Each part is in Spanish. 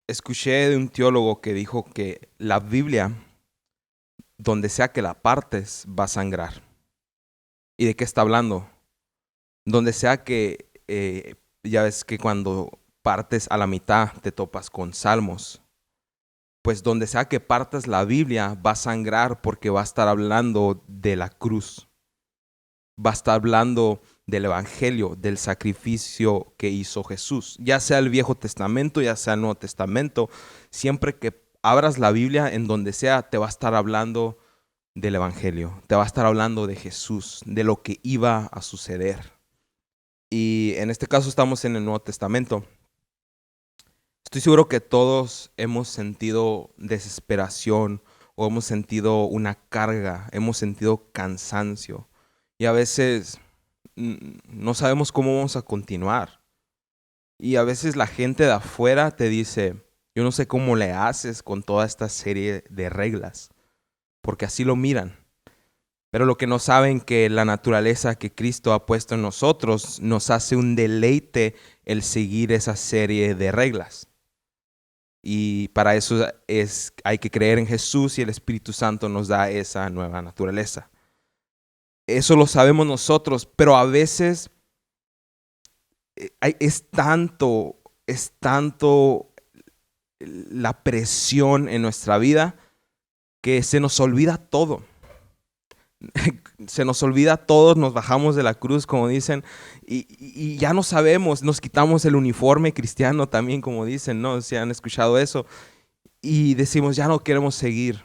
Escuché de un teólogo que dijo que la Biblia, donde sea que la partes, va a sangrar. ¿Y de qué está hablando? Donde sea que, ya ves que cuando partes a la mitad te topas con salmos. Pues donde sea que partas la Biblia va a sangrar porque va a estar hablando de la cruz. Va a estar hablando del Evangelio, del sacrificio que hizo Jesús. Ya sea el Viejo Testamento, ya sea el Nuevo Testamento, siempre que abras la Biblia, en donde sea, te va a estar hablando del Evangelio, te va a estar hablando de Jesús, de lo que iba a suceder. Y en este caso estamos en el Nuevo Testamento. Estoy seguro que todos hemos sentido desesperación o hemos sentido una carga, hemos sentido cansancio. Y a veces no sabemos cómo vamos a continuar. Y a veces la gente de afuera te dice, yo no sé cómo le haces con toda esta serie de reglas, porque así lo miran. Pero lo que no saben que la naturaleza que Cristo ha puesto en nosotros nos hace un deleite el seguir esa serie de reglas. Y para eso hay que creer en Jesús y el Espíritu Santo nos da esa nueva naturaleza. Eso lo sabemos nosotros, pero a veces es tanto la presión en nuestra vida que se nos olvida todo. Se nos olvida todo, nos bajamos de la cruz, como dicen, y ya no sabemos, nos quitamos el uniforme cristiano también, como dicen, ¿no? Si han escuchado eso, y decimos, ya no queremos seguir.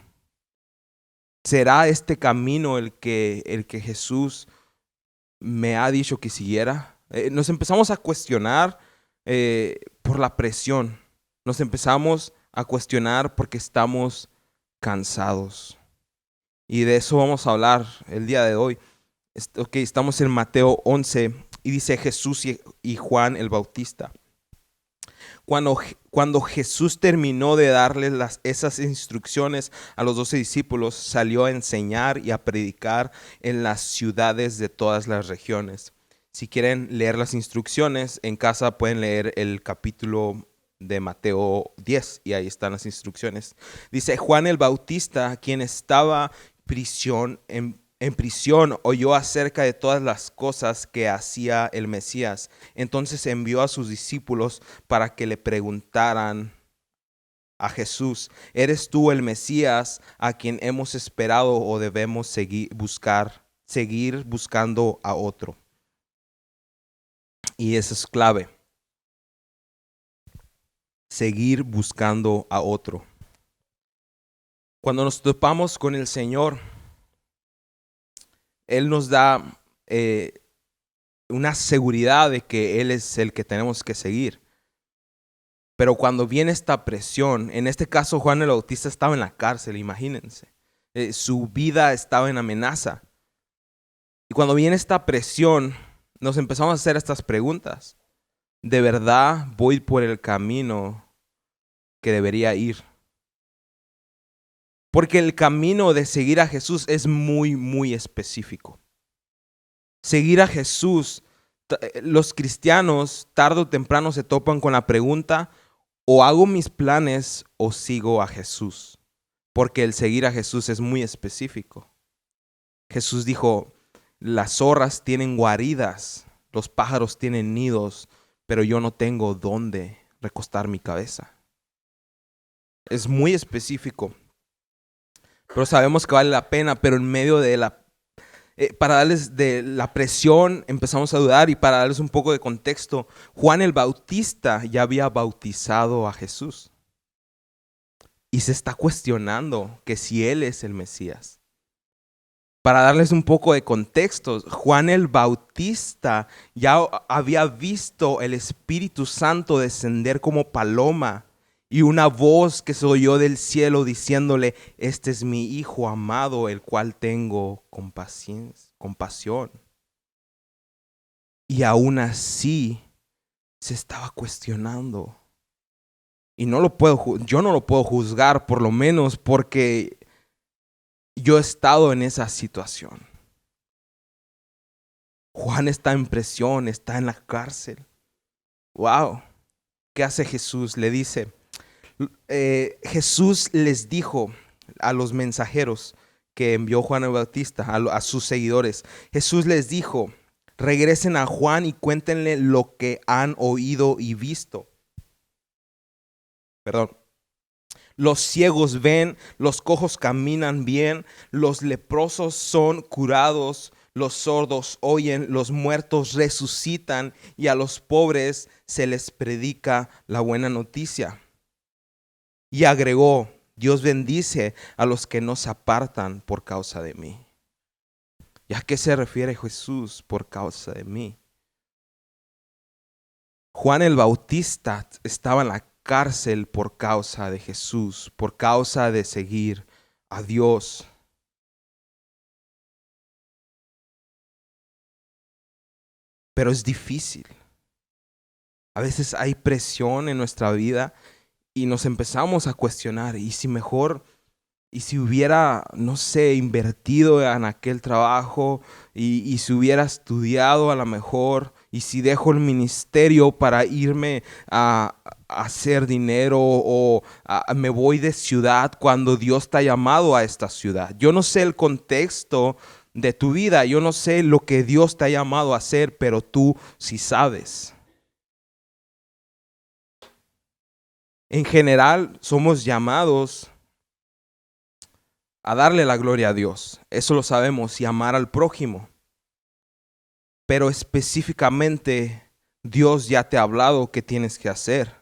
¿Será este camino el que Jesús me ha dicho que siguiera? Nos empezamos a cuestionar por la presión. Nos empezamos a cuestionar porque estamos cansados. Y de eso vamos a hablar el día de hoy. Estamos en Mateo 11 y dice Jesús y Juan el Bautista. Cuando, cuando Jesús terminó de darles esas instrucciones a los 12 discípulos, salió a enseñar y a predicar en las ciudades de todas las regiones. Si quieren leer las instrucciones en casa, pueden leer el capítulo de Mateo 10 y ahí están las instrucciones. Dice, Juan el Bautista, quien estaba en prisión, oyó acerca de todas las cosas que hacía el Mesías. Entonces envió a sus discípulos para que le preguntaran a Jesús, ¿eres tú el Mesías a quien hemos esperado o debemos seguir buscando a otro? Y eso es clave, seguir buscando a otro. Cuando nos topamos con el Señor, Él nos da una seguridad de que Él es el que tenemos que seguir. Pero cuando viene esta presión, en este caso Juan el Bautista estaba en la cárcel, imagínense. Su vida estaba en amenaza. Y cuando viene esta presión, nos empezamos a hacer estas preguntas. ¿De verdad voy por el camino que debería ir? Porque el camino de seguir a Jesús es muy, muy específico. Seguir a Jesús, los cristianos tarde o temprano se topan con la pregunta, o hago mis planes o sigo a Jesús. Porque el seguir a Jesús es muy específico. Jesús dijo, las zorras tienen guaridas, los pájaros tienen nidos, pero yo no tengo dónde recostar mi cabeza. Es muy específico, pero sabemos que vale la pena, pero en medio de para darles de la presión empezamos a dudar, y para darles un poco de contexto, Juan el Bautista ya había bautizado a Jesús y se está cuestionando que si él es el Mesías. Para darles un poco de contexto, Juan el Bautista ya había visto el Espíritu Santo descender como paloma y una voz que se oyó del cielo diciéndole, este es mi Hijo amado, el cual tengo compasión. Y aún así se estaba cuestionando. Y yo no lo puedo juzgar, por lo menos porque yo he estado en esa situación. Juan está en prisión, está en la cárcel. Wow. ¿Qué hace Jesús? Le dice, Jesús les dijo a los mensajeros que envió Juan el Bautista, a sus seguidores, Jesús les dijo, regresen a Juan y cuéntenle lo que han oído y visto. Perdón. Los ciegos ven, los cojos caminan bien, los leprosos son curados, los sordos oyen, los muertos resucitan y a los pobres se les predica la buena noticia. Y agregó, Dios bendice a los que no se apartan por causa de mí. ¿Y a qué se refiere Jesús por causa de mí? Juan el Bautista estaba en la cárcel por causa de Jesús, por causa de seguir a Dios. Pero es difícil. A veces hay presión en nuestra vida y nos empezamos a cuestionar, ¿y si mejor, y si hubiera, no sé, invertido en aquel trabajo, y si hubiera estudiado a lo mejor, y si dejo el ministerio para irme a hacer dinero o me voy de ciudad cuando Dios te ha llamado a esta ciudad? Yo no sé el contexto de tu vida, yo no sé lo que Dios te ha llamado a hacer, pero tú sí sabes. En general somos llamados a darle la gloria a Dios, eso lo sabemos, y amar al prójimo. Pero específicamente Dios ya te ha hablado qué tienes que hacer.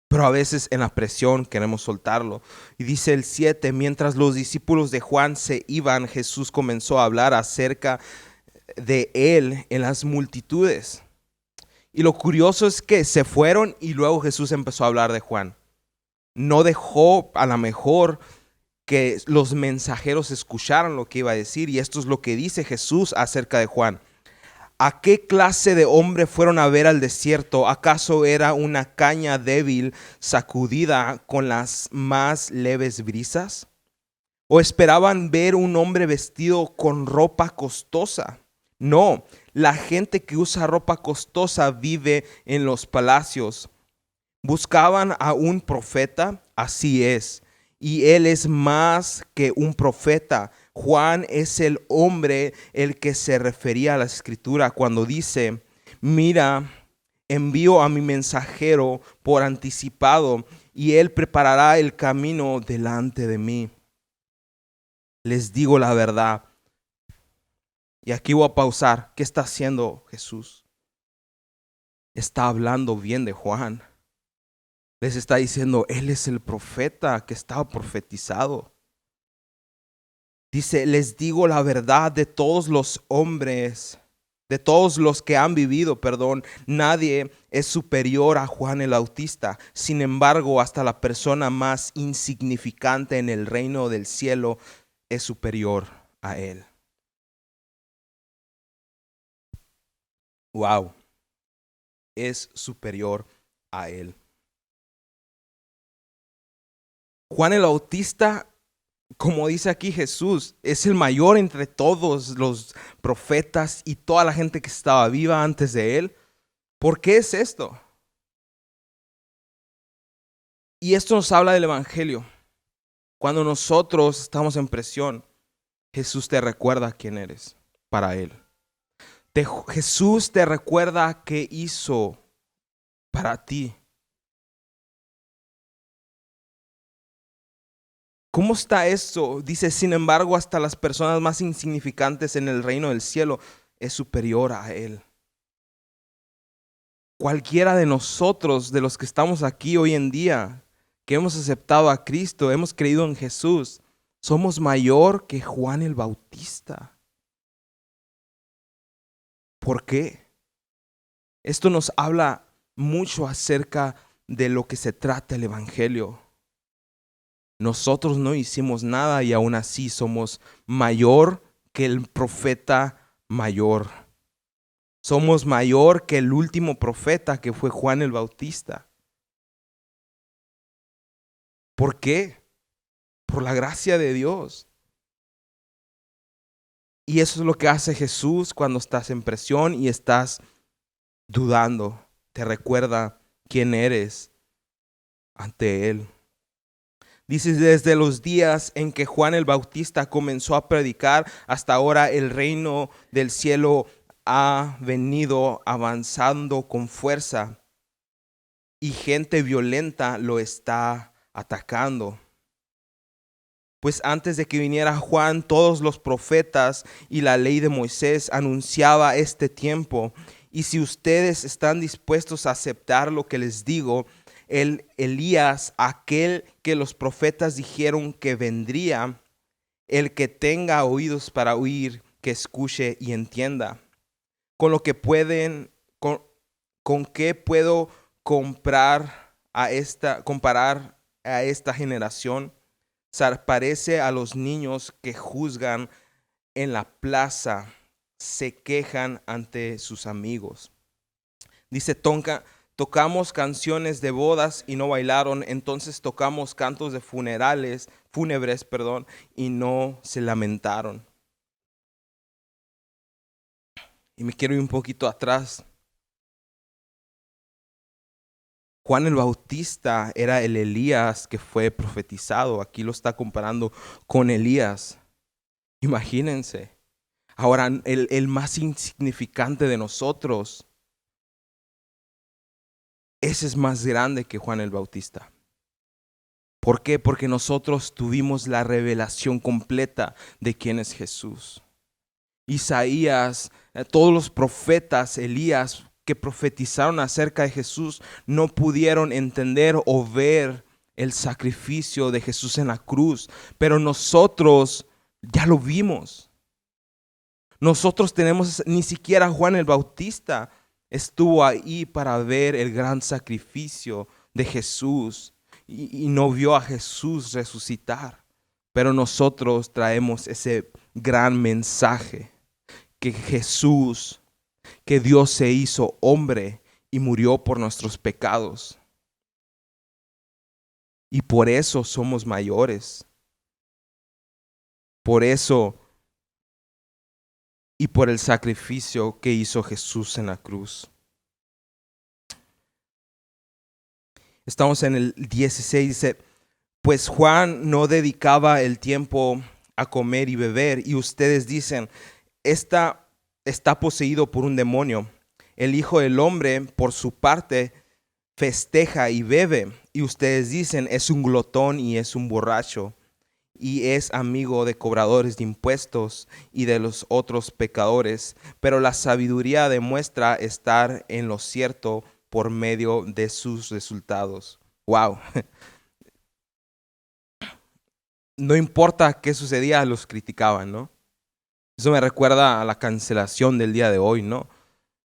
Pero a veces en la presión queremos soltarlo. Y dice el 7, mientras los discípulos de Juan se iban, Jesús comenzó a hablar acerca de él en las multitudes. Y lo curioso es que se fueron y luego Jesús empezó a hablar de Juan. No dejó a lo mejor que los mensajeros escucharan lo que iba a decir. Y esto es lo que dice Jesús acerca de Juan. ¿A qué clase de hombre fueron a ver al desierto? ¿Acaso era una caña débil sacudida con las más leves brisas? ¿O esperaban ver un hombre vestido con ropa costosa? No, la gente que usa ropa costosa vive en los palacios. ¿Buscaban a un profeta? Así es. Y él es más que un profeta. Juan es el hombre el que se refería a la escritura cuando dice, mira, envío a mi mensajero por anticipado y él preparará el camino delante de mí. Les digo la verdad. Y aquí voy a pausar. ¿Qué está haciendo Jesús? Está hablando bien de Juan. Les está diciendo, él es el profeta que estaba profetizado. Dice, les digo la verdad, de todos los hombres, de todos los que han vivido, nadie es superior a Juan el Bautista. Sin embargo, hasta la persona más insignificante en el reino del cielo es superior a él. Wow, es superior a él. Juan el Bautista, como dice aquí Jesús, es el mayor entre todos los profetas y toda la gente que estaba viva antes de él. ¿Por qué es esto? Y esto nos habla del Evangelio. Cuando nosotros estamos en presión, Jesús te recuerda quién eres para él. Jesús te recuerda qué hizo para ti. ¿Cómo está esto? Dice, sin embargo, hasta las personas más insignificantes en el reino del cielo es superior a él. Cualquiera de nosotros, de los que estamos aquí hoy en día, que hemos aceptado a Cristo, hemos creído en Jesús, somos mayor que Juan el Bautista. ¿Por qué? Esto nos habla mucho acerca de lo que se trata el Evangelio. Nosotros no hicimos nada y aún así somos mayor que el profeta mayor. Somos mayor que el último profeta que fue Juan el Bautista. ¿Por qué? Por la gracia de Dios. Y eso es lo que hace Jesús cuando estás en presión y estás dudando. Te recuerda quién eres. ante él. Dice, desde los días en que Juan el Bautista comenzó a predicar hasta ahora el reino del cielo ha venido avanzando con fuerza y gente violenta lo está atacando. Pues antes de que viniera Juan, todos los profetas y la ley de Moisés anunciaba este tiempo. Y si ustedes están dispuestos a aceptar lo que les digo, el Elías, aquel que los profetas dijeron que vendría, el que tenga oídos para oír, que escuche y entienda. Con qué puedo comparar a esta generación. Parece a los niños que juzgan en la plaza, se quejan ante sus amigos. Dice, tocamos canciones de bodas y no bailaron, entonces tocamos cantos de fúnebres, y no se lamentaron. Y me quiero ir un poquito atrás. Juan el Bautista era el Elías que fue profetizado. Aquí lo está comparando con Elías. Imagínense. Ahora, el más insignificante de nosotros, ese es más grande que Juan el Bautista. ¿Por qué? Porque nosotros tuvimos la revelación completa de quién es Jesús. Isaías, todos los profetas, Elías, que profetizaron acerca de Jesús, no pudieron entender o ver el sacrificio de Jesús en la cruz. Pero nosotros ya lo vimos. Nosotros tenemos, ni siquiera Juan el Bautista estuvo ahí para ver el gran sacrificio de Jesús y no vio a Jesús resucitar. Pero nosotros traemos ese gran mensaje, que Jesús, que Dios se hizo hombre y murió por nuestros pecados. Y por eso somos mayores. Por eso y por el sacrificio que hizo Jesús en la cruz. Estamos en el 16, dice, pues Juan no dedicaba el tiempo a comer y beber, y ustedes dicen, está poseído por un demonio. El Hijo del Hombre, por su parte, festeja y bebe, y ustedes dicen, es un glotón y es un borracho, y es amigo de cobradores de impuestos y de los otros pecadores. Pero la sabiduría demuestra estar en lo cierto por medio de sus resultados. Wow. No importa qué sucedía, los criticaban, ¿no? Eso me recuerda a la cancelación del día de hoy, ¿no?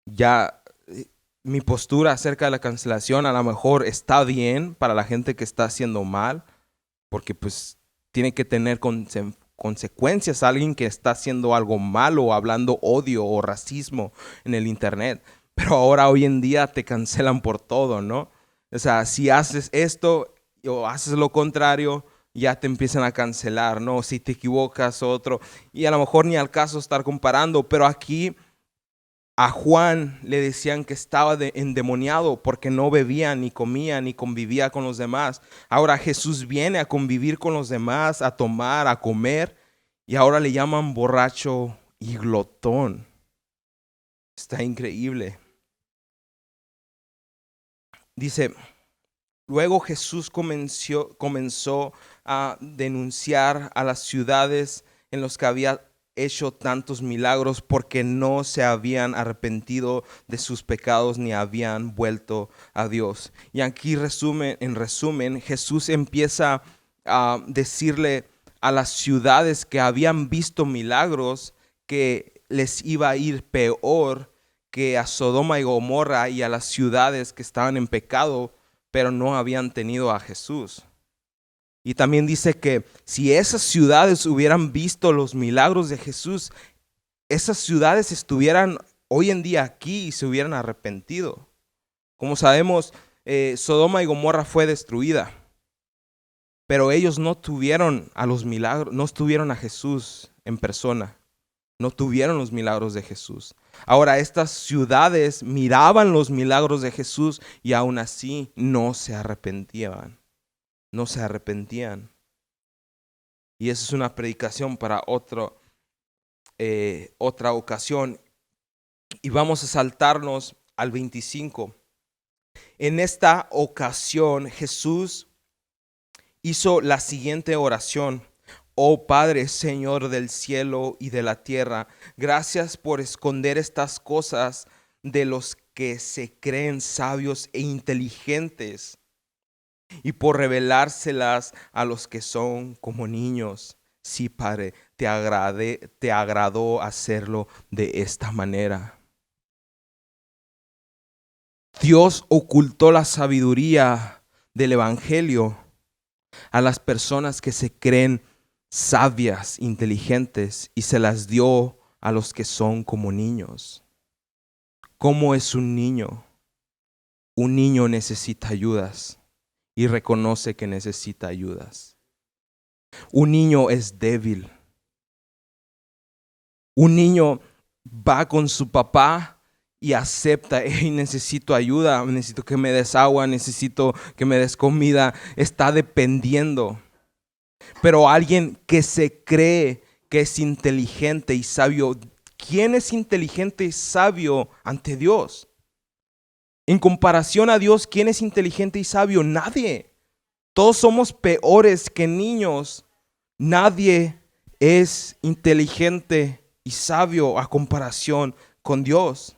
Ya mi postura acerca de la cancelación a lo mejor está bien para la gente que está haciendo mal, porque pues tiene que tener consecuencias a alguien que está haciendo algo malo o hablando odio o racismo en el internet. Pero ahora hoy en día te cancelan por todo, ¿no? O sea, si haces esto o haces lo contrario, ya te empiezan a cancelar, ¿no? Si te equivocas, otro. Y a lo mejor ni al caso estar comparando, pero aquí a Juan le decían que estaba endemoniado porque no bebía, ni comía, ni convivía con los demás. Ahora Jesús viene a convivir con los demás, a tomar, a comer, y ahora le llaman borracho y glotón. Está increíble. Dice, luego Jesús comenzó a denunciar a las ciudades en las que había hecho tantos milagros porque no se habían arrepentido de sus pecados ni habían vuelto a Dios. Y aquí en resumen, Jesús empieza a decirle a las ciudades que habían visto milagros que les iba a ir peor que a Sodoma y Gomorra y a las ciudades que estaban en pecado, pero no habían tenido a Jesús. Y también dice que si esas ciudades hubieran visto los milagros de Jesús, esas ciudades estuvieran hoy en día aquí y se hubieran arrepentido. Como sabemos, Sodoma y Gomorra fue destruida, pero ellos no tuvieron a los milagros, no tuvieron a Jesús en persona, no tuvieron los milagros de Jesús. Ahora estas ciudades miraban los milagros de Jesús y aún así no se arrepentían. no se arrepentían. Y esa es una predicación para otra ocasión. Y vamos a saltarnos al 25. En esta ocasión Jesús hizo la siguiente oración: Oh Padre, Señor del cielo y de la tierra, gracias por esconder estas cosas de los que se creen sabios e inteligentes y por revelárselas a los que son como niños. Sí, Padre, te agradó hacerlo de esta manera. Dios ocultó la sabiduría del Evangelio a las personas que se creen sabias, inteligentes, y se las dio a los que son como niños. ¿Cómo es un niño? Un niño necesita ayudas y reconoce que necesita ayudas. Un niño es débil. Un niño va con su papá y acepta: hey, necesito ayuda, necesito que me des agua, necesito que me des comida. Está dependiendo. Pero alguien que se cree que es inteligente y sabio, ¿quién es inteligente y sabio ante Dios? En comparación a Dios, ¿quién es inteligente y sabio? Nadie. Todos somos peores que niños. Nadie es inteligente y sabio a comparación con Dios.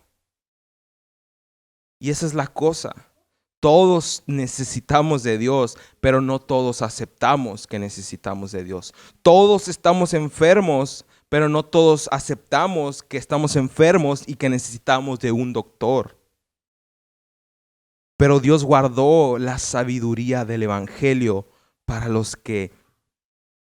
Y esa es la cosa. Todos necesitamos de Dios, pero no todos aceptamos que necesitamos de Dios. Todos estamos enfermos, pero no todos aceptamos que estamos enfermos y que necesitamos de un doctor. Pero Dios guardó la sabiduría del Evangelio para los que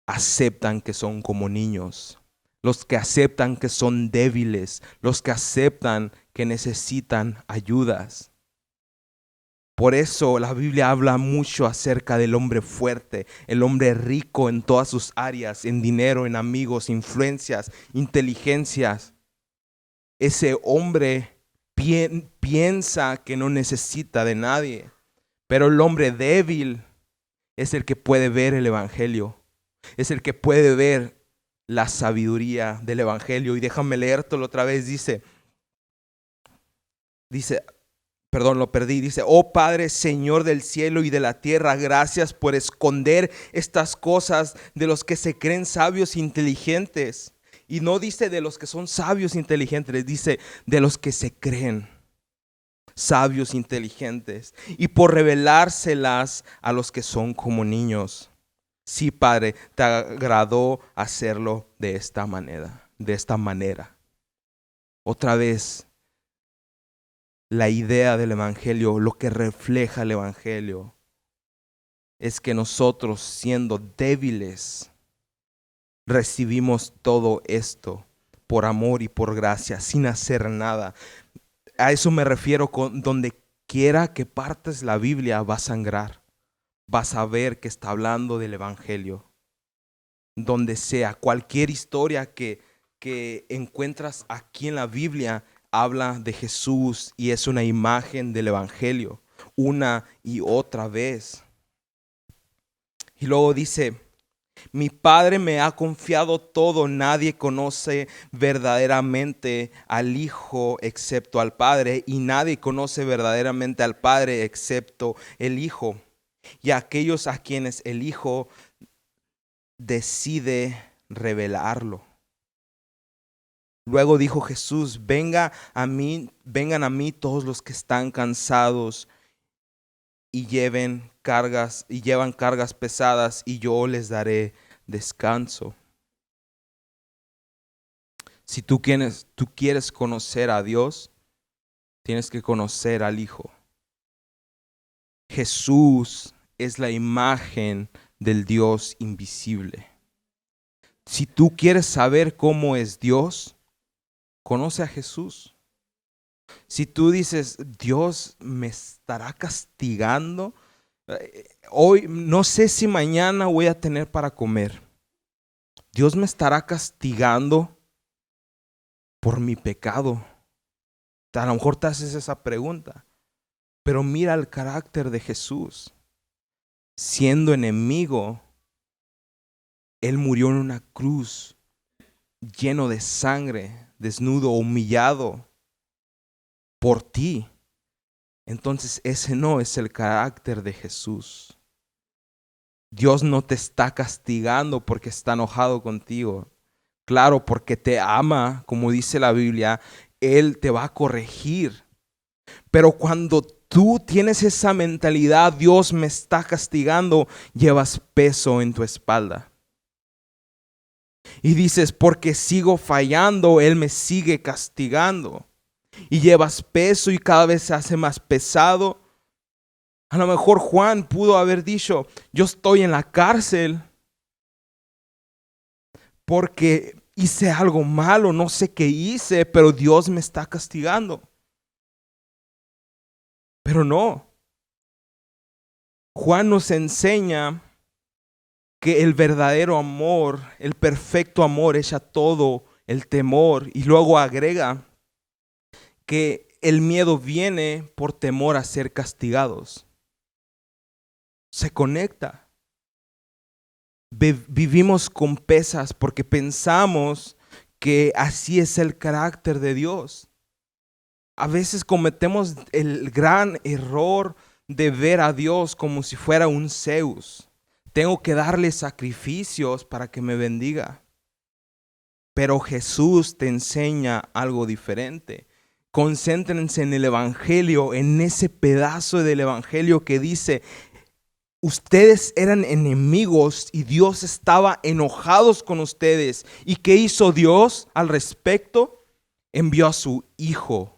aceptan que son como niños, los que aceptan que son débiles, los que aceptan que necesitan ayudas. Por eso la Biblia habla mucho acerca del hombre fuerte, el hombre rico en todas sus áreas, en dinero, en amigos, influencias, inteligencias. Ese hombre piensa que no necesita de nadie, pero el hombre débil es el que puede ver el Evangelio, es el que puede ver la sabiduría del Evangelio. Y déjame leértelo otra vez. Dice, lo perdí. Dice: oh Padre, Señor del cielo y de la tierra, gracias por esconder estas cosas de los que se creen sabios e inteligentes. Y no dice de los que son sabios e inteligentes, dice de los que se creen sabios e inteligentes. Y por revelárselas a los que son como niños. Sí, Padre, te agradó hacerlo de esta manera. Otra vez, la idea del Evangelio, lo que refleja el Evangelio, es que nosotros, siendo débiles, recibimos todo esto por amor y por gracia, sin hacer nada. A eso me refiero con donde quiera que partes la Biblia va a sangrar. Vas a ver que está hablando del Evangelio. Donde sea, cualquier historia que encuentras aquí en la Biblia habla de Jesús y es una imagen del Evangelio, una y otra vez. Y luego dice: mi Padre me ha confiado todo, nadie conoce verdaderamente al Hijo excepto al Padre, y nadie conoce verdaderamente al Padre excepto el Hijo, y aquellos a quienes el Hijo decide revelarlo. Luego dijo Jesús: vengan a mí todos los que están cansados y llevan cargas pesadas, y yo les daré descanso. Si tú quieres conocer a Dios, tienes que conocer al Hijo. Jesús es la imagen del Dios invisible. Si tú quieres saber cómo es Dios, conoce a Jesús. Si tú dices: Dios me estará castigando, hoy no sé si mañana voy a tener para comer, Dios me estará castigando por mi pecado. A lo mejor te haces esa pregunta, pero mira el carácter de Jesús. siendo enemigo, Él murió en una cruz, lleno de sangre, desnudo, humillado por ti. Entonces ese no es el carácter de Jesús. Dios no te está castigando porque está enojado contigo. Claro, porque te ama, como dice la Biblia, Él te va a corregir. Pero cuando tú tienes esa mentalidad, Dios me está castigando, llevas peso en tu espalda. Y dices, porque sigo fallando, Él me sigue castigando. Y llevas peso y cada vez se hace más pesado. A lo mejor Juan pudo haber dicho, yo estoy en la cárcel porque hice algo malo, no sé qué hice, pero Dios me está castigando. Pero no. Juan nos enseña que el verdadero amor, el perfecto amor echa todo el temor, y luego agrega que el miedo viene por temor a ser castigados. Se conecta. Vivimos con pesas porque pensamos que así es el carácter de Dios. A veces cometemos el gran error de ver a Dios como si fuera un Zeus. Tengo que darle sacrificios para que me bendiga. Pero Jesús te enseña algo diferente. Concéntrense en el Evangelio, en ese pedazo del Evangelio que dice, ustedes eran enemigos y Dios estaba enojado con ustedes. ¿Y qué hizo Dios al respecto? Envió a su Hijo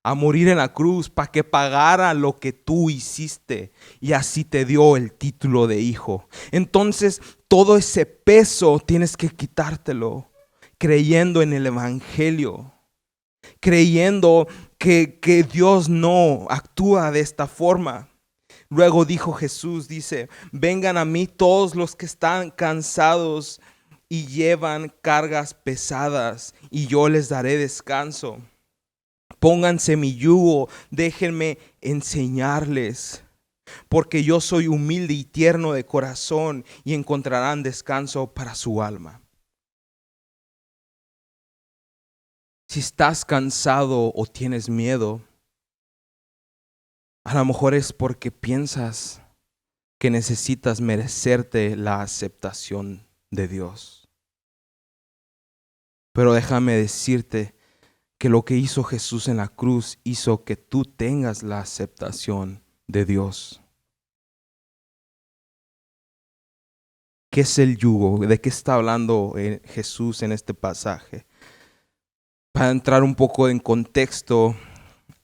a morir en la cruz para que pagara lo que tú hiciste, y así te dio el título de hijo. Entonces todo ese peso tienes que quitártelo creyendo en el Evangelio, creyendo que Dios no actúa de esta forma. Luego dijo Jesús, dice, vengan a mí todos los que están cansados y llevan cargas pesadas, y yo les daré descanso. Pónganse mi yugo, déjenme enseñarles, porque yo soy humilde y tierno de corazón, y encontrarán descanso para su alma. Si estás cansado o tienes miedo, a lo mejor es porque piensas que necesitas merecerte la aceptación de Dios. Pero déjame decirte que lo que hizo Jesús en la cruz hizo que tú tengas la aceptación de Dios. ¿Qué es el yugo? ¿De qué está hablando Jesús en este pasaje? Para entrar un poco en contexto,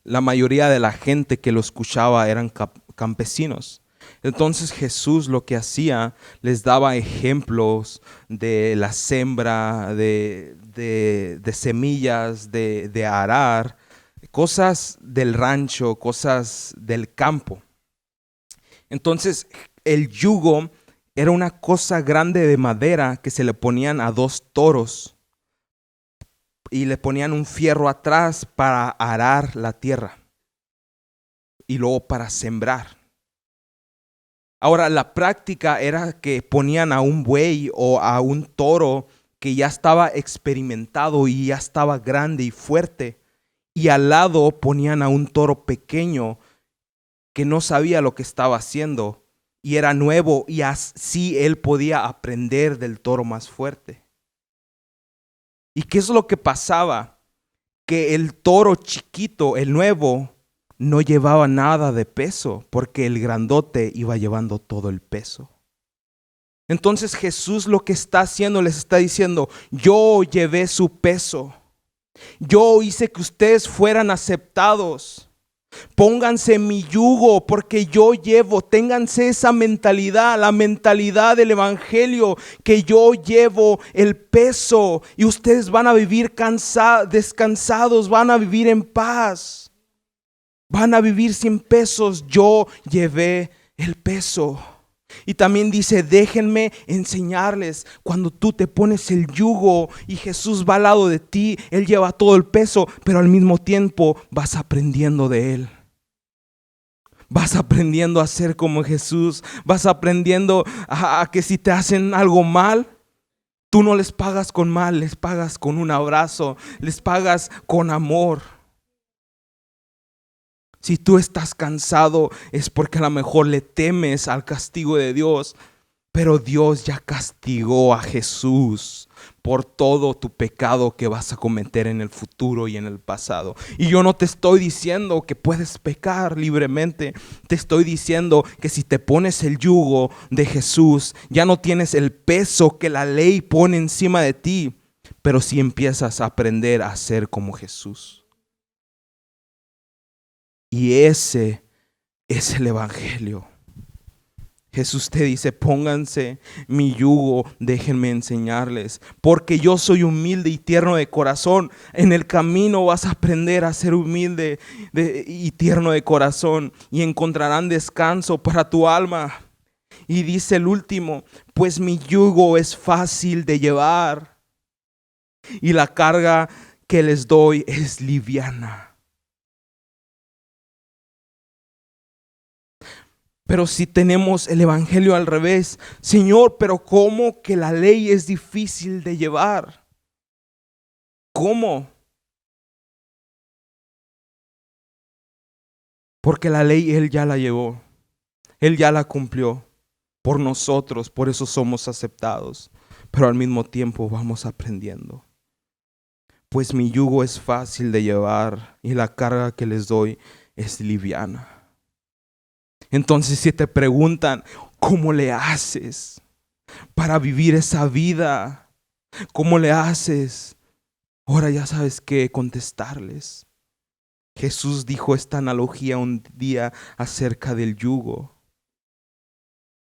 la mayoría de la gente que lo escuchaba eran campesinos. Entonces Jesús lo que hacía, les daba ejemplos de la siembra, de semillas, de arar, cosas del rancho, cosas del campo. Entonces el yugo era una cosa grande de madera que se le ponían a 2 toros y le ponían un fierro atrás para arar la tierra y luego para sembrar. Ahora, la práctica era que ponían a un buey o a un toro que ya estaba experimentado y ya estaba grande y fuerte, y al lado ponían a un toro pequeño que no sabía lo que estaba haciendo y era nuevo, y así él podía aprender del toro más fuerte. ¿Y qué es lo que pasaba? Que el toro chiquito, el nuevo, no llevaba nada de peso porque el grandote iba llevando todo el peso. Entonces Jesús lo que está haciendo, les está diciendo, yo llevé su peso. Yo hice que ustedes fueran aceptados. Pónganse mi yugo porque yo llevo, ténganse esa mentalidad, la mentalidad del Evangelio, que yo llevo el peso y ustedes van a vivir descansados, van a vivir en paz. Van a vivir sin pesos, yo llevé el peso. Y también dice, déjenme enseñarles. Cuando tú te pones el yugo y Jesús va al lado de ti, Él lleva todo el peso, pero al mismo tiempo vas aprendiendo de Él. Vas aprendiendo a ser como Jesús. Vas aprendiendo a que si te hacen algo mal, tú no les pagas con mal, les pagas con un abrazo, les pagas con amor. Si tú estás cansado es porque a lo mejor le temes al castigo de Dios, pero Dios ya castigó a Jesús por todo tu pecado que vas a cometer en el futuro y en el pasado. Y yo no te estoy diciendo que puedes pecar libremente. Te estoy diciendo que si te pones el yugo de Jesús, ya no tienes el peso que la ley pone encima de ti, pero si empiezas a aprender a ser como Jesús. Y ese es el evangelio. Jesús te dice, pónganse mi yugo, déjenme enseñarles, porque yo soy humilde y tierno de corazón. En el camino vas a aprender a ser humilde y tierno de corazón y encontrarán descanso para tu alma. Y dice el último, pues mi yugo es fácil de llevar y la carga que les doy es liviana. Pero si tenemos el evangelio al revés, Señor, pero ¿cómo que la ley es difícil de llevar? ¿Cómo? Porque la ley Él ya la llevó, Él ya la cumplió por nosotros, por eso somos aceptados, pero al mismo tiempo vamos aprendiendo. Pues mi yugo es fácil de llevar y la carga que les doy es liviana. Entonces si te preguntan, ¿cómo le haces para vivir esa vida? ¿Cómo le haces? Ahora ya sabes qué contestarles. Jesús dijo esta analogía un día acerca del yugo,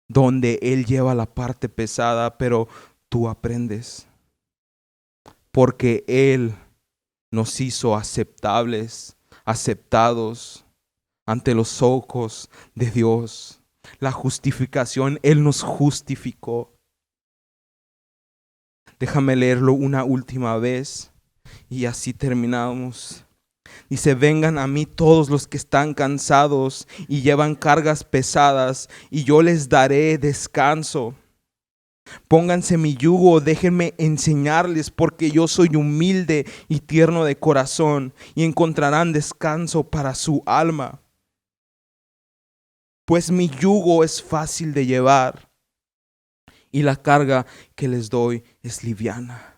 donde Él lleva la parte pesada, pero tú aprendes. Porque Él nos hizo aceptables, aceptados ante los ojos de Dios. La justificación, Él nos justificó. Déjame leerlo una última vez y así terminamos. Dice, vengan a mí todos los que están cansados y llevan cargas pesadas, y yo les daré descanso. Pónganse mi yugo, déjenme enseñarles, porque yo soy humilde y tierno de corazón, y encontrarán descanso para su alma. Pues mi yugo es fácil de llevar y la carga que les doy es liviana.